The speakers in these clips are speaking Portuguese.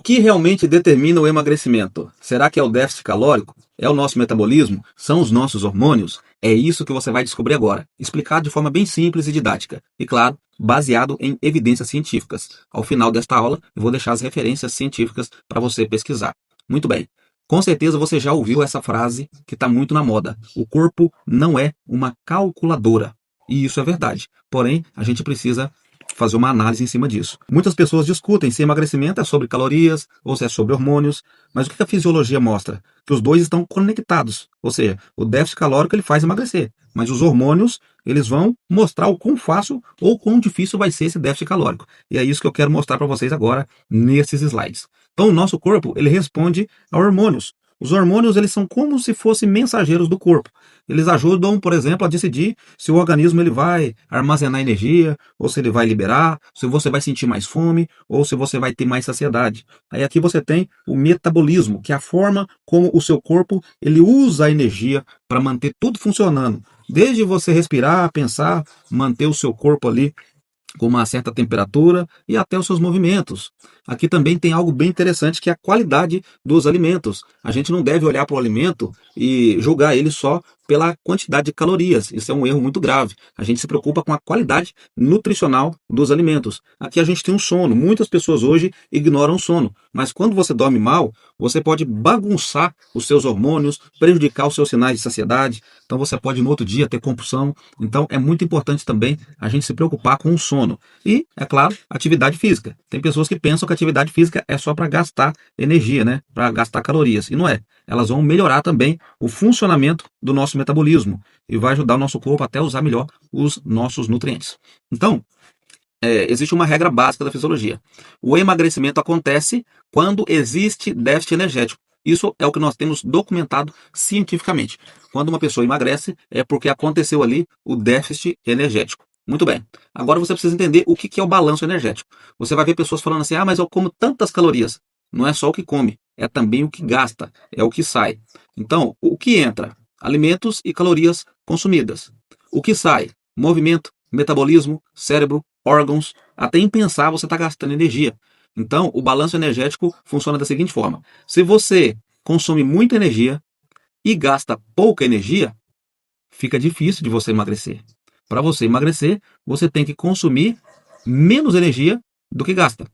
O que realmente determina o emagrecimento? Será que é o déficit calórico? É o nosso metabolismo? São os nossos hormônios? É isso que você vai descobrir agora, explicado de forma bem simples e didática. E claro, baseado em evidências científicas. Ao final desta aula, eu vou deixar as referências científicas para você pesquisar. Muito bem. Com certeza você já ouviu essa frase que está muito na moda. O corpo não é uma calculadora. E isso é verdade. Porém, a gente precisa fazer uma análise em cima disso. Muitas pessoas discutem se emagrecimento é sobre calorias ou se é sobre hormônios, mas o que a fisiologia mostra? Que os dois estão conectados, ou seja, o déficit calórico ele faz emagrecer, mas os hormônios eles vão mostrar o quão fácil ou quão difícil vai ser esse déficit calórico. E é isso que eu quero mostrar para vocês agora nesses slides. Então o nosso corpo ele responde a hormônios. Os hormônios eles são como se fossem mensageiros do corpo. Eles ajudam, por exemplo, a decidir se o organismo ele vai armazenar energia, ou se ele vai liberar, se você vai sentir mais fome, ou se você vai ter mais saciedade. Aí aqui você tem o metabolismo, que é a forma como o seu corpo ele usa a energia para manter tudo funcionando. Desde você respirar, pensar, manter o seu corpo ali com uma certa temperatura e até os seus movimentos. Aqui também tem algo bem interessante que é a qualidade dos alimentos. A gente não deve olhar para o alimento e julgar ele só pela quantidade de calorias. Isso é um erro muito grave. A gente se preocupa com a qualidade nutricional dos alimentos. Aqui a gente tem um sono. Muitas pessoas hoje ignoram o sono. Mas quando você dorme mal, você pode bagunçar os seus hormônios, prejudicar os seus sinais de saciedade. Então você pode no outro dia ter compulsão. Então é muito importante também a gente se preocupar com o sono. E, é claro, atividade física. Tem pessoas que pensam que a atividade física é só para gastar energia, né? Para gastar calorias. E não é. Elas vão melhorar também o funcionamento do nosso metabolismo e vai ajudar o nosso corpo até a usar melhor os nossos nutrientes. Então, existe uma regra básica da fisiologia. O emagrecimento acontece quando existe déficit energético. Isso é o que nós temos documentado cientificamente. Quando uma pessoa emagrece, é porque aconteceu ali o déficit energético. Muito bem. Agora você precisa entender o que é o balanço energético. Você vai ver pessoas falando assim, mas eu como tantas calorias. Não é só o que come, é também o que gasta, é o que sai. Então, o que entra? Alimentos e calorias consumidas. O que sai? Movimento, metabolismo, cérebro, órgãos. Até em pensar você está gastando energia. Então, o balanço energético funciona da seguinte forma. Se você consome muita energia e gasta pouca energia, fica difícil de você emagrecer. Para você emagrecer, você tem que consumir menos energia do que gasta.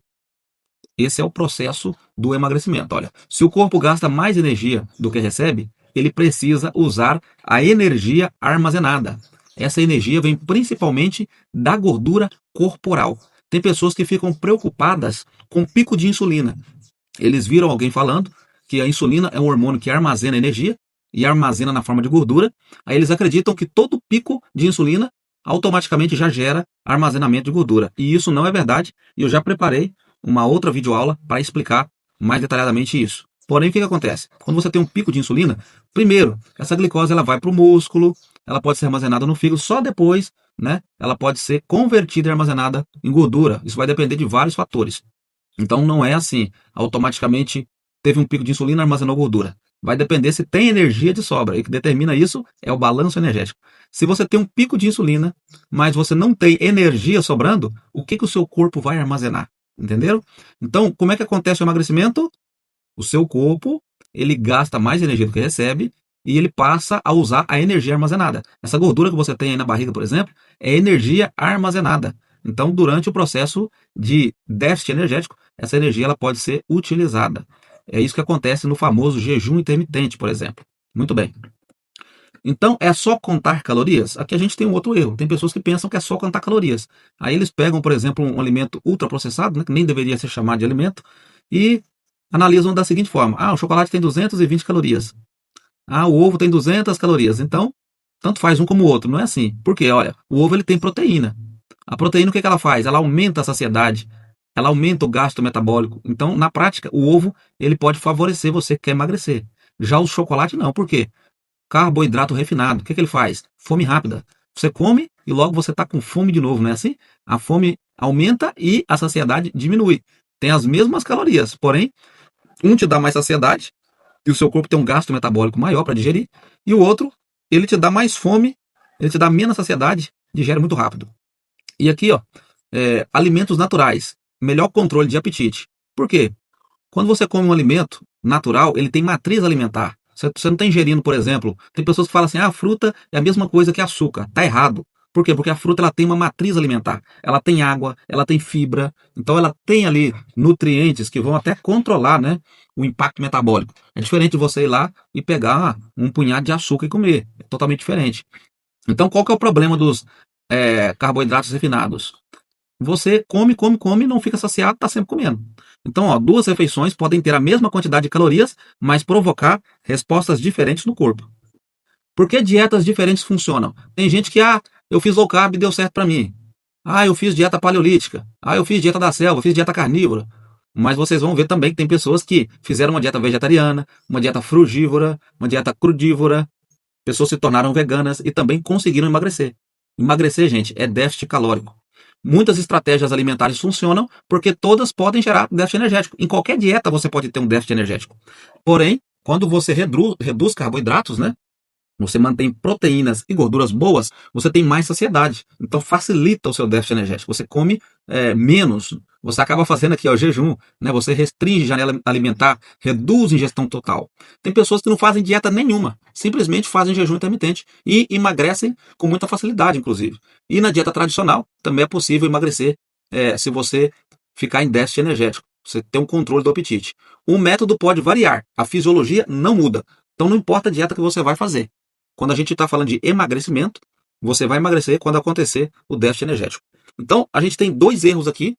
Esse é o processo do emagrecimento. Olha, se o corpo gasta mais energia do que recebe, ele precisa usar a energia armazenada. Essa energia vem principalmente da gordura corporal. Tem pessoas que ficam preocupadas com o pico de insulina. Eles viram alguém falando que a insulina é um hormônio que armazena energia e armazena na forma de gordura. Aí eles acreditam que todo pico de insulina automaticamente já gera armazenamento de gordura. E isso não é verdade. E eu já preparei uma outra videoaula para explicar mais detalhadamente isso. Porém, o que acontece? Quando você tem um pico de insulina, primeiro, essa glicose ela vai para o músculo, ela pode ser armazenada no fígado, só depois, né, ela pode ser convertida e armazenada em gordura. Isso vai depender de vários fatores. Então, não é assim, automaticamente teve um pico de insulina e armazenou gordura. Vai depender se tem energia de sobra. E o que determina isso é o balanço energético. Se você tem um pico de insulina, mas você não tem energia sobrando, o que o seu corpo vai armazenar? Entenderam? Então, como é que acontece o emagrecimento? O seu corpo, ele gasta mais energia do que recebe e ele passa a usar a energia armazenada. Essa gordura que você tem aí na barriga, por exemplo, é energia armazenada. Então, durante o processo de déficit energético, essa energia ela pode ser utilizada. É isso que acontece no famoso jejum intermitente, por exemplo. Muito bem. Então, é só contar calorias? Aqui a gente tem um outro erro. Tem pessoas que pensam que é só contar calorias. Aí eles pegam, por exemplo, um alimento ultraprocessado, né, que nem deveria ser chamado de alimento, e analisam da seguinte forma. O chocolate tem 220 calorias. O ovo tem 200 calorias. Então, tanto faz um como o outro. Não é assim. Por quê? Olha, o ovo ele tem proteína. A proteína, o que ela faz? Ela aumenta a saciedade, ela aumenta o gasto metabólico. Então, na prática, o ovo ele pode favorecer você que quer emagrecer. Já o chocolate não. Por quê? Carboidrato refinado. O que ele faz? Fome rápida. Você come e logo você está com fome de novo, não é assim? A fome aumenta e a saciedade diminui. Tem as mesmas calorias, porém, um te dá mais saciedade e o seu corpo tem um gasto metabólico maior para digerir, e o outro, ele te dá mais fome, ele te dá menos saciedade, digere muito rápido. E aqui, alimentos naturais, melhor controle de apetite. Por quê? Quando você come um alimento natural, ele tem matriz alimentar. Você não está ingerindo, por exemplo, tem pessoas que falam assim, ah, a fruta é a mesma coisa que açúcar. Tá errado. Por quê? Porque a fruta ela tem uma matriz alimentar. Ela tem água, ela tem fibra, então ela tem ali nutrientes que vão até controlar, né, o impacto metabólico. É diferente de você ir lá e pegar um punhado de açúcar e comer. É totalmente diferente. Então, qual que é o problema dos carboidratos refinados? Você come, come, come, não fica saciado, está sempre comendo. Então, ó, duas refeições podem ter a mesma quantidade de calorias, mas provocar respostas diferentes no corpo. Por que dietas diferentes funcionam? Tem gente que, eu fiz low carb e deu certo para mim. Eu fiz dieta paleolítica. Eu fiz dieta da selva, fiz dieta carnívora. Mas vocês vão ver também que tem pessoas que fizeram uma dieta vegetariana, uma dieta frugívora, uma dieta crudívora. Pessoas se tornaram veganas e também conseguiram emagrecer. Emagrecer, gente, é déficit calórico. Muitas estratégias alimentares funcionam porque todas podem gerar déficit energético. Em qualquer dieta você pode ter um déficit energético. Porém, quando você reduz carboidratos, né? Você mantém proteínas e gorduras boas, você tem mais saciedade. Então facilita o seu déficit energético. Você come menos. Você acaba fazendo aqui, ó, jejum, né? Você restringe a janela alimentar, reduz a ingestão total. Tem pessoas que não fazem dieta nenhuma, simplesmente fazem jejum intermitente e emagrecem com muita facilidade, inclusive. E na dieta tradicional também é possível emagrecer se você ficar em déficit energético. Você tem um controle do apetite. O método pode variar, a fisiologia não muda. Então não importa a dieta que você vai fazer. Quando a gente está falando de emagrecimento, você vai emagrecer quando acontecer o déficit energético. Então, a gente tem dois erros aqui,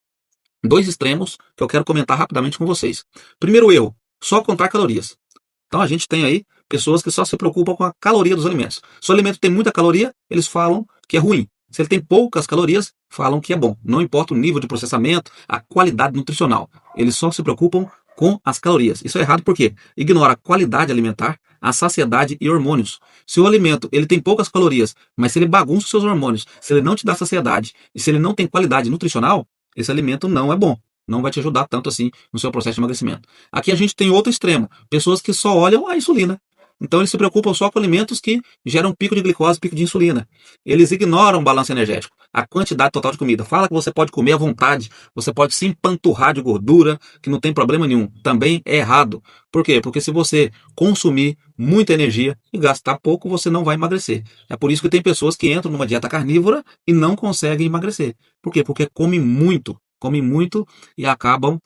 dois extremos, que eu quero comentar rapidamente com vocês. Primeiro erro, só contar calorias. Então, a gente tem aí pessoas que só se preocupam com a caloria dos alimentos. Se o alimento tem muita caloria, eles falam que é ruim. Se ele tem poucas calorias, falam que é bom. Não importa o nível de processamento, a qualidade nutricional. Eles só se preocupam com as calorias. Isso é errado porque ignora a qualidade alimentar, a saciedade e hormônios. Se o alimento ele tem poucas calorias, mas se ele bagunça os seus hormônios, se ele não te dá saciedade e se ele não tem qualidade nutricional, esse alimento não é bom. Não vai te ajudar tanto assim no seu processo de emagrecimento. Aqui a gente tem outro extremo, pessoas que só olham a insulina. Então eles se preocupam só com alimentos que geram pico de glicose, pico de insulina. Eles ignoram o balanço energético, a quantidade total de comida. Fala que você pode comer à vontade, você pode se empanturrar de gordura, que não tem problema nenhum. Também é errado. Por quê? Porque se você consumir muita energia e gastar pouco, você não vai emagrecer. É por isso que tem pessoas que entram numa dieta carnívora e não conseguem emagrecer. Por quê? Porque comem muito e acabam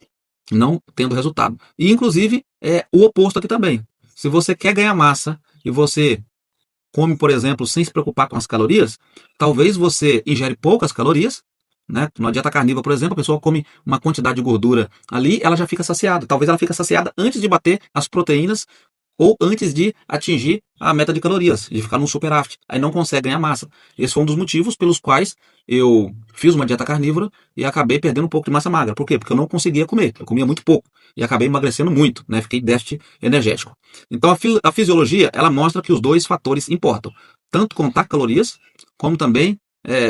não tendo resultado. E inclusive é o oposto aqui também. Se você quer ganhar massa e você come, por exemplo, sem se preocupar com as calorias, talvez você ingere poucas calorias, né? Numa dieta carnívora, por exemplo, a pessoa come uma quantidade de gordura ali, ela já fica saciada. Talvez ela fique saciada antes de bater as proteínas ou antes de atingir a meta de calorias, de ficar num superávit. Aí não consegue ganhar massa. Esse foi um dos motivos pelos quais eu fiz uma dieta carnívora e acabei perdendo um pouco de massa magra. Por quê? Porque eu não conseguia comer. Eu comia muito pouco e acabei emagrecendo muito, né? Fiquei déficit energético. Então a fisiologia, ela mostra que os dois fatores importam. Tanto contar calorias, como também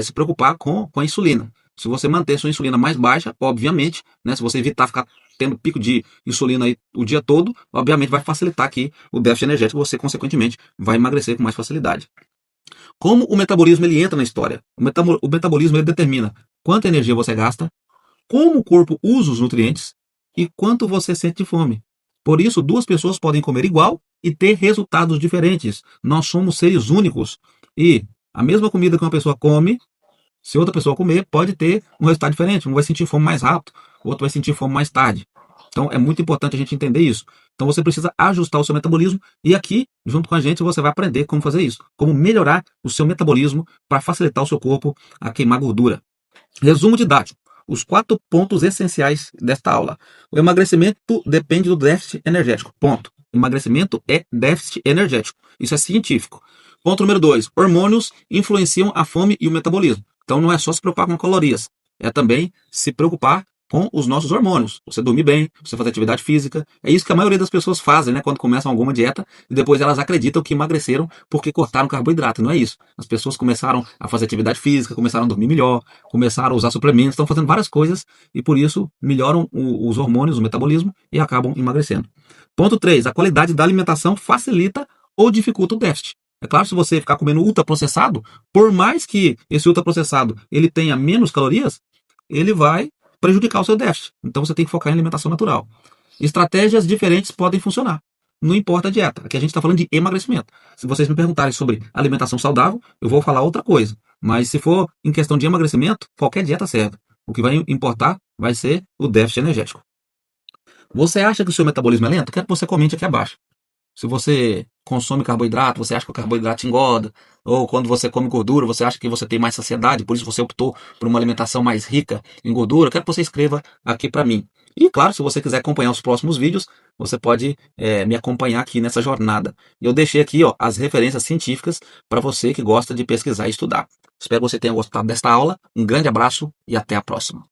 se preocupar com a insulina. Se você manter sua insulina mais baixa, obviamente, né, se você evitar ficar tendo pico de insulina aí o dia todo, obviamente vai facilitar aqui o déficit energético, você consequentemente vai emagrecer com mais facilidade. Como o metabolismo ele entra na história? O metabolismo ele determina quanta energia você gasta, como o corpo usa os nutrientes e quanto você sente fome. Por isso, duas pessoas podem comer igual e ter resultados diferentes. Nós somos seres únicos e a mesma comida que uma pessoa come, se outra pessoa comer, pode ter um resultado diferente. Um vai sentir fome mais rápido, o outro vai sentir fome mais tarde. Então é muito importante a gente entender isso. Então você precisa ajustar o seu metabolismo e aqui, junto com a gente, você vai aprender como fazer isso. Como melhorar o seu metabolismo para facilitar o seu corpo a queimar gordura. Resumo didático. Os 4 pontos essenciais desta aula. O emagrecimento depende do déficit energético. Ponto. Emagrecimento é déficit energético. Isso é científico. Ponto número 2. Hormônios influenciam a fome e o metabolismo. Então não é só se preocupar com calorias. É também se preocupar com os nossos hormônios. Você dormir bem, você fazer atividade física. É isso que a maioria das pessoas fazem, né? Quando começam alguma dieta e depois elas acreditam que emagreceram porque cortaram carboidrato. Não é isso. As pessoas começaram a fazer atividade física, começaram a dormir melhor, começaram a usar suplementos, estão fazendo várias coisas e por isso melhoram os hormônios, o metabolismo e acabam emagrecendo. Ponto 3. A qualidade da alimentação facilita ou dificulta o déficit. É claro, se você ficar comendo ultraprocessado, por mais que esse ultraprocessado ele tenha menos calorias, ele vai prejudicar o seu déficit. Então você tem que focar em alimentação natural. Estratégias diferentes podem funcionar. Não importa a dieta. Aqui a gente está falando de emagrecimento. Se vocês me perguntarem sobre alimentação saudável, eu vou falar outra coisa. Mas se for em questão de emagrecimento, qualquer dieta serve. O que vai importar vai ser o déficit energético. Você acha que o seu metabolismo é lento? Quero que você comente aqui abaixo. Se você consome carboidrato, você acha que o carboidrato engorda, ou quando você come gordura, você acha que você tem mais saciedade, por isso você optou por uma alimentação mais rica em gordura, quero que você escreva aqui para mim. E claro, se você quiser acompanhar os próximos vídeos, você pode me acompanhar aqui nessa jornada. Eu deixei aqui as referências científicas para você que gosta de pesquisar e estudar. Espero que você tenha gostado desta aula. Um grande abraço e até a próxima.